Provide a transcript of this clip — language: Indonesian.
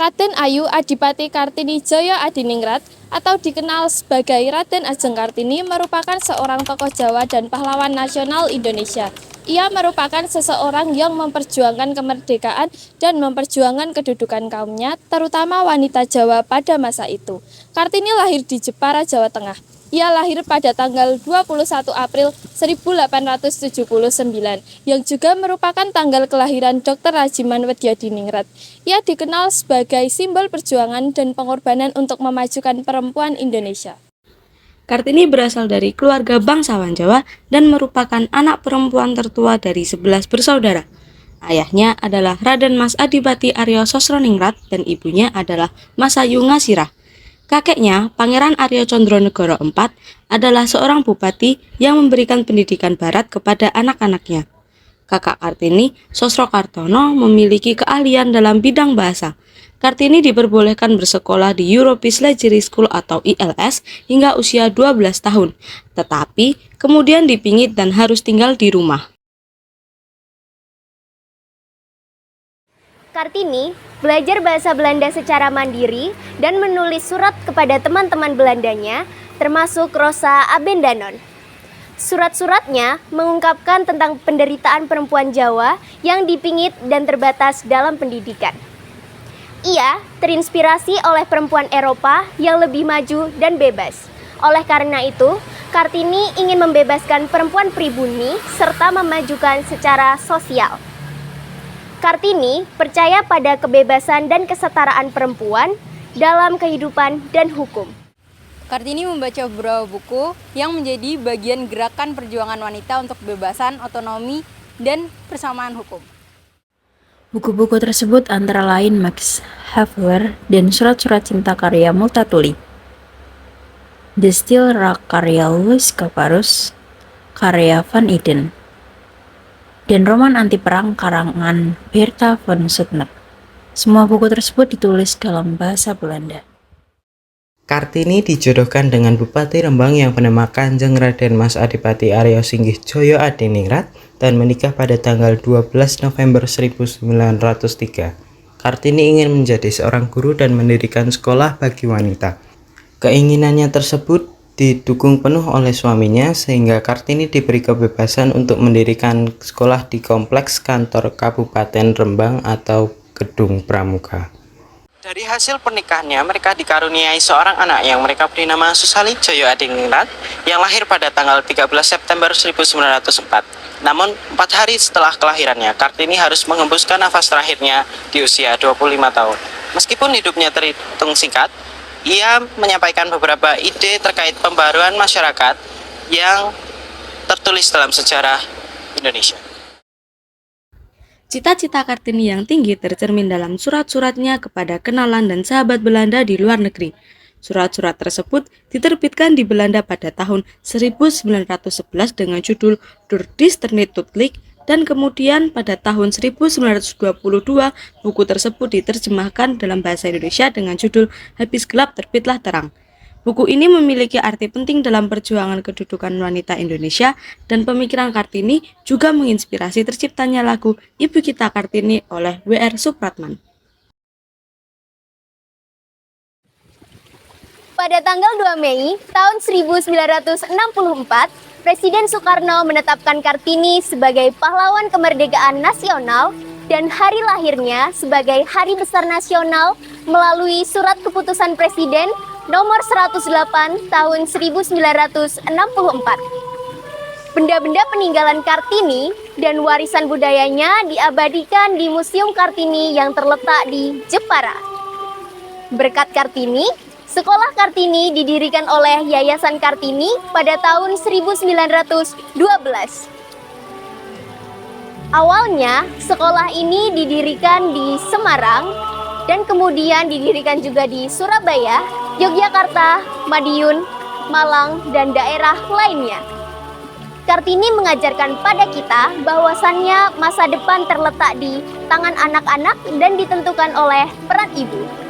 Raden Ayu Adipati Kartini Jaya Adiningrat atau dikenal sebagai Raden Ajeng Kartini merupakan seorang tokoh Jawa dan pahlawan nasional Indonesia. Ia merupakan seseorang yang memperjuangkan kemerdekaan dan memperjuangkan kedudukan kaumnya, terutama wanita Jawa pada masa itu. Kartini lahir di Jepara, Jawa Tengah. Ia lahir pada tanggal 21 April 1879, yang juga merupakan tanggal kelahiran Dr. Rajiman Wedyadiningrat. Ia dikenal sebagai simbol perjuangan dan pengorbanan untuk memajukan perempuan Indonesia. Kartini berasal dari keluarga bangsawan Jawa dan merupakan anak perempuan tertua dari 11 bersaudara. Ayahnya adalah Raden Mas Adipati Aryo Sosroningrat dan ibunya adalah Mas Ayu Ngasirah. Kakeknya, Pangeran Aryo Condronegoro IV, adalah seorang bupati yang memberikan pendidikan barat kepada anak-anaknya. Kakak Kartini, Sosrokartono, memiliki keahlian dalam bidang bahasa. Kartini diperbolehkan bersekolah di Europis Leggeri School atau ILS hingga usia 12 tahun, tetapi kemudian dipingit dan harus tinggal di rumah. Kartini belajar bahasa Belanda secara mandiri dan menulis surat kepada teman-teman Belandanya, termasuk Rosa Abendanon. Surat-suratnya mengungkapkan tentang penderitaan perempuan Jawa yang dipingit dan terbatas dalam pendidikan. Ia terinspirasi oleh perempuan Eropa yang lebih maju dan bebas. Oleh karena itu, Kartini ingin membebaskan perempuan pribumi serta memajukan secara sosial. Kartini percaya pada kebebasan dan kesetaraan perempuan dalam kehidupan dan hukum. Kartini membaca beberapa buku yang menjadi bagian gerakan perjuangan wanita untuk kebebasan, otonomi, dan persamaan hukum. Buku-buku tersebut antara lain Max Havelaar dan Surat-surat Cinta karya Multatuli, The Steel Rock karya Louis Cabarrus, karya Van Eden, dan roman anti-perang karangan Bertha von Suttner. Semua buku tersebut ditulis dalam bahasa Belanda. Kartini dijodohkan dengan Bupati Rembang yang bernama Kanjeng Raden Mas Adipati Aryo Singgih Joyo Adiningrat dan menikah pada tanggal 12 November 1903. Kartini ingin menjadi seorang guru dan mendirikan sekolah bagi wanita. Keinginannya tersebut didukung penuh oleh suaminya sehingga Kartini diberi kebebasan untuk mendirikan sekolah di kompleks kantor Kabupaten Rembang atau Gedung Pramuka. Dari hasil pernikahannya, mereka dikaruniai seorang anak yang mereka beri nama Susali Joyo Adiningrat yang lahir pada tanggal 13 September 1904. Namun, 4 hari setelah kelahirannya, Kartini harus menghembuskan nafas terakhirnya di usia 25 tahun. Meskipun hidupnya terhitung singkat, ia menyampaikan beberapa ide terkait pembaruan masyarakat yang tertulis dalam sejarah Indonesia. Cita-cita Kartini yang tinggi tercermin dalam surat-suratnya kepada kenalan dan sahabat Belanda di luar negeri. Surat-surat tersebut diterbitkan di Belanda pada tahun 1911 dengan judul Door Disternit Tutlik, dan kemudian pada tahun 1922 buku tersebut diterjemahkan dalam bahasa Indonesia dengan judul Habis Gelap Terbitlah Terang. Buku ini memiliki arti penting dalam perjuangan kedudukan wanita Indonesia, dan pemikiran Kartini juga menginspirasi terciptanya lagu Ibu Kita Kartini oleh W.R. Supratman. Pada tanggal 2 Mei tahun 1964, Presiden Soekarno menetapkan Kartini sebagai pahlawan kemerdekaan nasional dan hari lahirnya sebagai Hari Besar Nasional melalui Surat Keputusan Presiden nomor 108 tahun 1964. Benda-benda peninggalan Kartini dan warisan budayanya diabadikan di Museum Kartini yang terletak di Jepara. Berkat Kartini, Sekolah Kartini didirikan oleh Yayasan Kartini pada tahun 1912. Awalnya, sekolah ini didirikan di Semarang dan kemudian didirikan juga di Surabaya, Yogyakarta, Madiun, Malang, dan daerah lainnya. Kartini mengajarkan pada kita bahwasannya masa depan terletak di tangan anak-anak dan ditentukan oleh peran ibu.